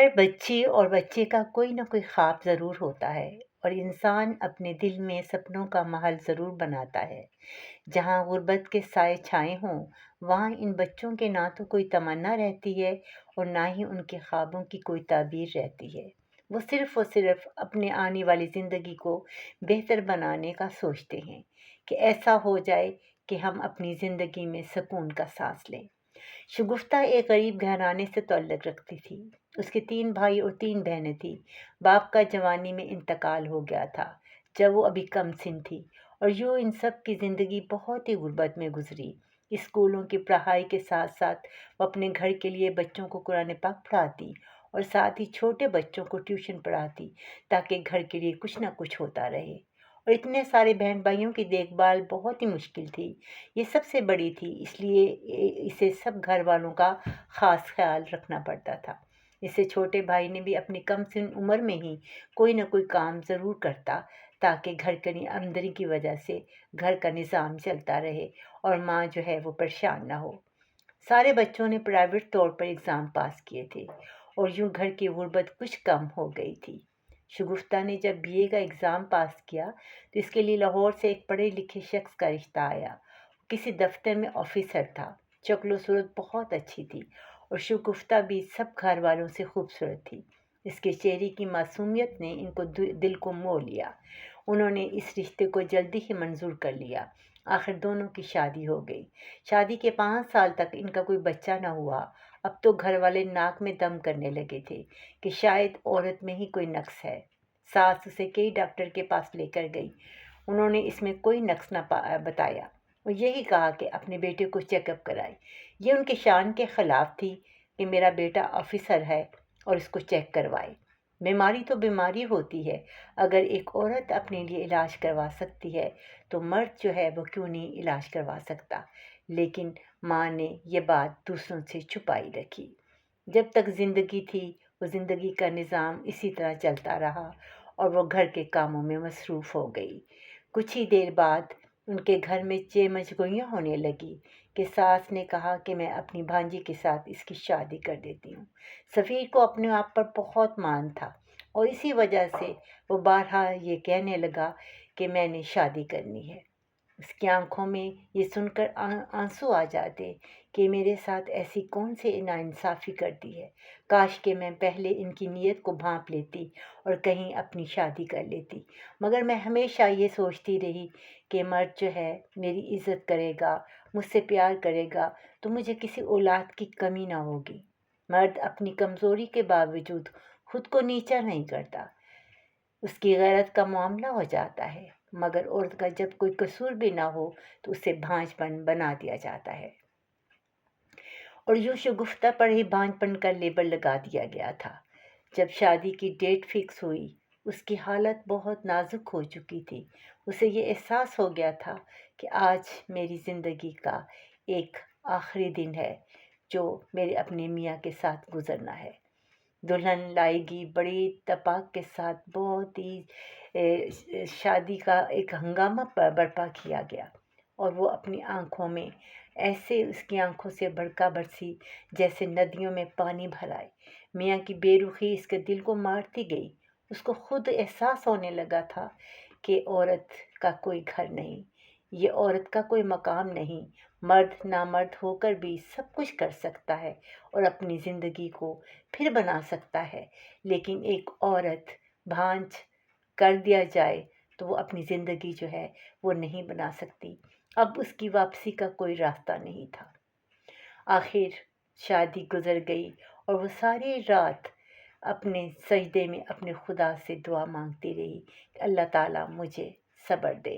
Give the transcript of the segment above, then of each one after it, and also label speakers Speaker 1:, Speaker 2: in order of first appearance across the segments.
Speaker 1: ہر بچی اور بچے کا کوئی نہ کوئی خواب ضرور ہوتا ہے اور انسان اپنے دل میں سپنوں کا محل ضرور بناتا ہے۔ جہاں غربت کے سائے چھائے ہوں، وہاں ان بچوں کے نہ تو کوئی تمنا رہتی ہے اور نہ ہی ان کے خوابوں کی کوئی تعبیر رہتی ہے۔ وہ صرف اپنے آنے والی زندگی کو بہتر بنانے کا سوچتے ہیں کہ ایسا ہو جائے کہ ہم اپنی زندگی میں سکون کا سانس لیں۔ شگفتہ ایک غریب گھرانے سے تعلق رکھتی تھی۔ اس کے 3 بھائی اور 3 بہنیں تھیں۔ باپ کا جوانی میں انتقال ہو گیا تھا جب وہ ابھی کم سن تھی، اور یوں ان سب کی زندگی بہت ہی غربت میں گزری۔ اسکولوں کی پڑھائی کے ساتھ ساتھ وہ اپنے گھر کے لیے بچوں کو قرآن پاک پڑھاتی اور ساتھ ہی چھوٹے بچوں کو ٹیوشن پڑھاتی تاکہ گھر کے لیے کچھ نہ کچھ ہوتا رہے۔ اور اتنے سارے بہن بھائیوں کی دیکھ بھال بہت ہی مشکل تھی۔ یہ سب سے بڑی تھی، اس لیے اسے سب گھر والوں کا خاص خیال رکھنا پڑتا تھا۔ اس سے چھوٹے بھائی نے بھی اپنی کم سن عمر میں ہی کوئی نہ کوئی کام ضرور کرتا تاکہ گھر کی آمدنی کی وجہ سے گھر کا نظام چلتا رہے اور ماں جو ہے وہ پریشان نہ ہو۔ سارے بچوں نے پرائیویٹ طور پر ایگزام پاس کیے تھے اور یوں گھر کی غربت کچھ کم ہو گئی تھی۔ شگفتہ نے جب BA کا ایگزام پاس کیا تو اس کے لیے لاہور سے ایک پڑھے لکھے شخص کا رشتہ آیا۔ کسی دفتر میں آفیسر تھا۔ شکل و صورت بہت اچھی تھی اور شگفتہ بھی سب گھر والوں سے خوبصورت تھی۔ اس کے چہرے کی معصومیت نے ان کو دل کو مو لیا۔ انہوں نے اس رشتے کو جلدی ہی منظور کر لیا۔ آخر دونوں کی شادی ہو گئی۔ شادی کے 5 سال تک ان کا کوئی بچہ نہ ہوا۔ اب تو گھر والے ناک میں دم کرنے لگے تھے کہ شاید عورت میں ہی کوئی نقص ہے۔ ساس اسے کئی ڈاکٹر کے پاس لے کر گئی۔ انہوں نے اس میں کوئی نقص نہ بتایا اور یہی کہا کہ اپنے بیٹے کو چیک اپ کرائے۔ یہ ان کے شان کے خلاف تھی کہ میرا بیٹا آفیسر ہے اور اس کو چیک کروائے۔ بیماری تو بیماری ہوتی ہے، اگر ایک عورت اپنے لیے علاج کروا سکتی ہے تو مرد جو ہے وہ کیوں نہیں علاج کروا سکتا؟ لیکن ماں نے یہ بات دوسروں سے چھپائی رکھی۔ جب تک زندگی تھی وہ زندگی کا نظام اسی طرح چلتا رہا اور وہ گھر کے کاموں میں مصروف ہو گئی۔ کچھ ہی دیر بعد ان کے گھر میں چمچگوئیاں ہونے لگی کہ ساس نے کہا کہ میں اپنی بھانجی کے ساتھ اس کی شادی کر دیتی ہوں۔ سفیر کو اپنے آپ پر بہت مان تھا اور اسی وجہ سے وہ بارہا یہ کہنے لگا کہ میں نے شادی کرنی ہے۔ اس کی آنکھوں میں یہ سن کر آنسو آ جاتے کہ میرے ساتھ ایسی کون سی ناانصافی کرتی ہے۔ کاش کہ میں پہلے ان کی نیت کو بھانپ لیتی اور کہیں اپنی شادی کر لیتی، مگر میں ہمیشہ یہ سوچتی رہی کہ مرد جو ہے میری عزت کرے گا، مجھ سے پیار کرے گا تو مجھے کسی اولاد کی کمی نہ ہوگی۔ مرد اپنی کمزوری کے باوجود خود کو نیچا نہیں کرتا، اس کی غیرت کا معاملہ ہو جاتا ہے، مگر عورت کا جب کوئی قصور بھی نہ ہو تو اسے بھانج پن بنا دیا جاتا ہے۔ اور یوں شگفتہ پر ہی بھانج پن کا لیبل لگا دیا گیا تھا۔ جب شادی کی ڈیٹ فکس ہوئی، اس کی حالت بہت نازک ہو چکی تھی۔ اسے یہ احساس ہو گیا تھا کہ آج میری زندگی کا ایک آخری دن ہے جو میرے اپنے میاں کے ساتھ گزرنا ہے۔ دلہن لائے گی، بڑے اتفاق کے ساتھ بہت ہی شادی کا ایک ہنگامہ برپا کیا گیا اور وہ اپنی آنکھوں میں ایسے اس کی آنکھوں سے بھڑکا برسی جیسے ندیوں میں پانی بھرائے۔ میاں کی بے رخی اس کے دل کو مارتی گئی۔ اس کو خود احساس ہونے لگا تھا کہ عورت کا کوئی گھر نہیں، یہ عورت کا کوئی مقام نہیں۔ مرد نامرد ہو کر بھی سب کچھ کر سکتا ہے اور اپنی زندگی کو پھر بنا سکتا ہے، لیکن ایک عورت بھانج کر دیا جائے تو وہ اپنی زندگی جو ہے وہ نہیں بنا سکتی۔ اب اس کی واپسی کا کوئی راستہ نہیں تھا۔ آخر شادی گزر گئی اور وہ ساری رات اپنے سجدے میں اپنے خدا سے دعا مانگتی رہی کہ اللہ تعالیٰ مجھے صبر دے۔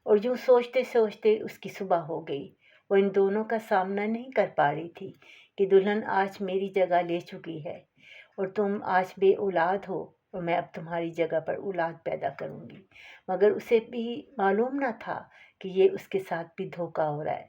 Speaker 1: اور یوں سوچتے سوچتے اس کی صبح ہو گئی۔ وہ ان دونوں کا سامنا نہیں کر پا رہی تھی کہ دلہن آج میری جگہ لے چکی ہے اور تم آج بے اولاد ہو اور میں اب تمہاری جگہ پر اولاد پیدا کروں گی، مگر اسے بھی معلوم نہ تھا کہ یہ اس کے ساتھ بھی دھوکہ ہو رہا ہے۔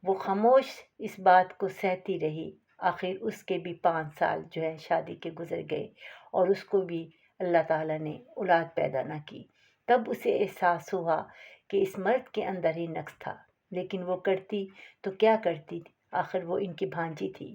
Speaker 1: وہ خاموش اس بات کو سہتی رہی۔ آخر اس کے بھی 5 سال جو ہے شادی کے گزر گئے اور اس کو بھی اللہ تعالیٰ نے اولاد پیدا نہ کی۔ تب اسے احساس ہوا کہ اس مرد کے اندر ہی نقص تھا، لیکن وہ کرتی تو کیا کرتی، آخر وہ ان کی بھانجی تھی۔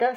Speaker 1: 10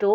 Speaker 1: 2